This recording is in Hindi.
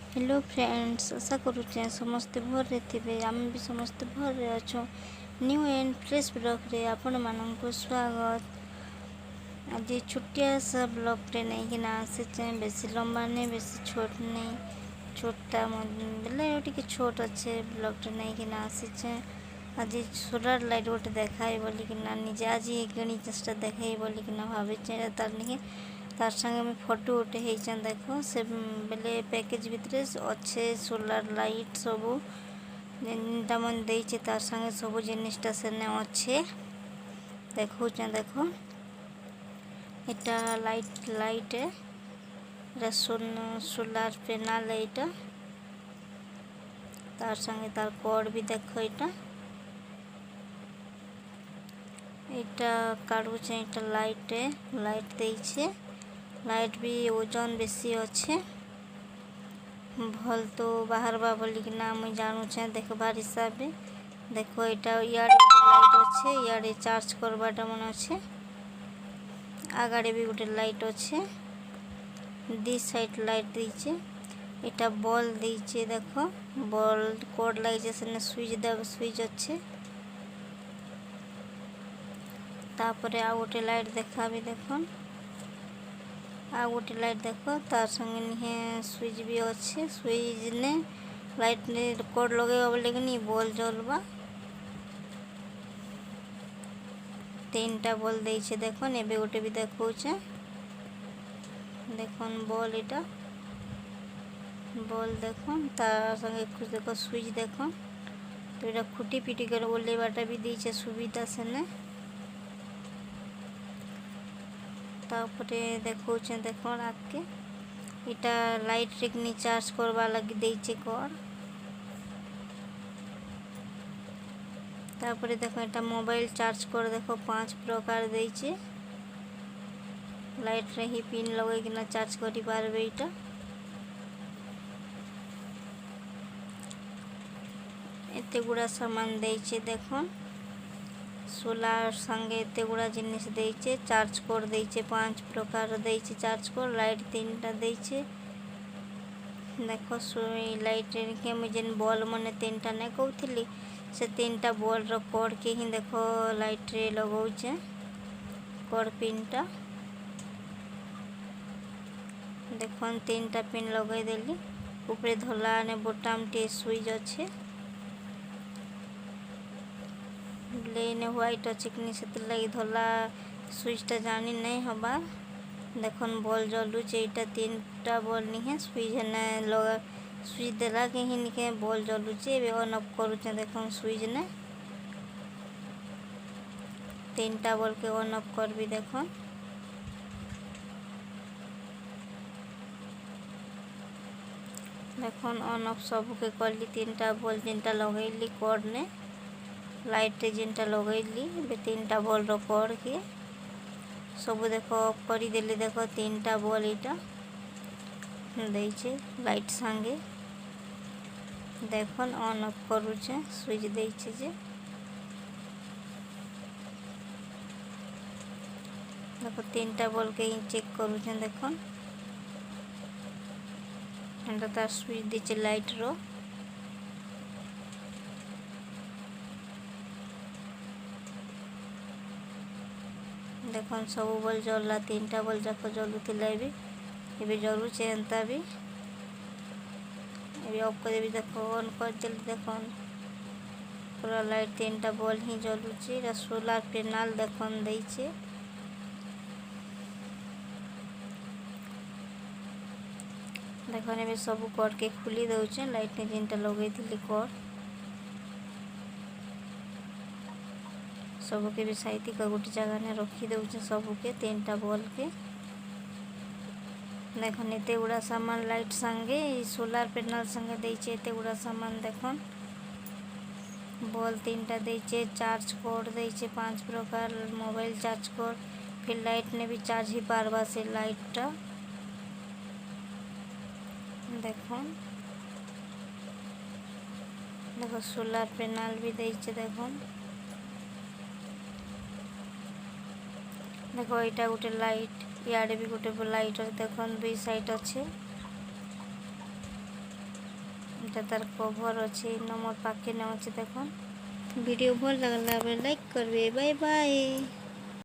हेलो फ्रेंड्स, आशा करुचे समस्ते भरे थे। आम भी समस्ते भरे अच्छो। न्यू एंड फ्रेश ब्लॉग रे आपण मानक स्वागत। आज छुट्टिया सा ब्लॉग रे नहीं कि ना आसे बेसी लंबा नहीं बेसी छोट नहीं छोटा बोले टे छोट अच्छे ब्लॉग रे नहीं कि ना आसे आज सोलार लाइट गोटे देखाई बोली कि ना निजे आज किणी चेष्टा देखाई बोली कि ना भावे तार नहीं तार संगे में फोटो उठे देख से बेले पैकेज भितर अच्छे सोलार लाइट सबू जेनटा मन देचे तार संगे सबू जिनिसटा सेने अच्छे देखो देख इटा लाइट है सोलार पैनल एटा तार संगे तार कोड भी देखो इटा काढ़ुचे इटा लाइट देइछे लाइट भी ओजन बेसी अच्छे भल तो बाहर बा बोली कि ना मुझे जानूचे देखबार हिसाब देखो यहाँ इयाड़े लाइट अच्छे इयाड़े चार्ज करवाटा मन अच्छे आगाड़े भी गोटे लाइट अच्छे दी साइड लाइट दीचे इटा बॉल दीचे देखो बॉल कोड लगे से स्विच अच्छे तापरे आ गोटे लाइट देखा भी देख आ गोटे लाइट देख तार संगे निहे स्विच भी अच्छे स्विच ने लाइट ने कोड लगे बोले कि नहीं बॉल जलवा तीनटा बॉल देइछे देखो एबे गोटे भी देखौछे देखो बॉल इटा बॉल देखो तार संगे कुछ देखो स्विच देखो तो इटा खुटी पिटी कर ओलेबाटा भी दीचे सुविधा सेने तापरे देखौछे देखो आगे इटा लाइट रे चार्ज करवा लगी देइछे कर तापरे देखो इटा मोबाइल चार्ज कर देखो 5 प्रकार देइछे लाइट रे ही पिन लगे कि ना चार्ज करि पारबे इटा एते गुड़ा सामान देइछे देखो सोलार संगे एते गुड़ा जिनिस देइछे चार्ज कर देइछे 5 प्रकार देइछे चार्ज कर लाइट 3टा देइछे देखो लाइट के मुझे बॉल मने 3टा नहीं कहूली से 3टा बॉल रो कोड के ही देखो लाइट रे लगौछे कोड पिनटा देखो 3टा पिन लगे देली ऊपर धला ने बोटाम टे स्विच अच्छे लेने व्हाइट अच्छे कि से लगी धला स्विचटा जानी नहीं हवा देख बॉल जलुचे यहाँ 3टा बॉल नहीं स्विच ने लगा स्विच देला के ही निके बॉल जलुचे ऑन ऑफ करुचे देख स्विच ने 3टा बॉल के ऑन ऑफ कर भी देखो ऑन ऑफ सब के कली 3टा बॉल जिनटा लगैली कोड ने लाइट जिनटा लगैली 3टा बॉल रो कोड के सब देखो ऑफ करी देली देखो 3टा बॉल इटा देइछे लाइट संगे देखो ऑन ऑफ करुचे स्विच देइछे जे देखो 3टा बॉल के ही चेक करुचे देखो एंड तार स्विच दीचे लाइट रो देखो सब बॉल जलला 3टा बॉल जाक जलुला भी जलुचे एंता भी ऑफ कर भी देखो ऑन कर देली देखो पूरा लाइट 3टा बॉल ही जलुचे सोलार पैनल देखो देइछे देखो ने सब कोड के खुली दउचे लाइट ने जिनटा लगे थी कोड सबके भी साइती का गोटे जगह ने रखी दउचे सबके 3टा बॉल के देखो एते गुड़ा सामान लाइट संगे सोलार पैनल संगे देइछे एते गुड़ा सामान देखो बॉल 3टा देइछे चार्ज कोड देइछे 5 प्रकार मोबाइल चार्ज कोड फिर लाइट ने भी चार्ज ही पारबा से लाइटटा देखो सोलार पैनल भी देइछे देखो यहाँ गोटे लाइट इे भी गोटे लाइट देख 2 साइड अच्छे ଏଇଟା ତାର କଭର ଅଛି ନ ମୋर ପାଖେ ନ ଅଛି ଦେଖ। वीडियो भल लगला लाइक करबे। Bye bye.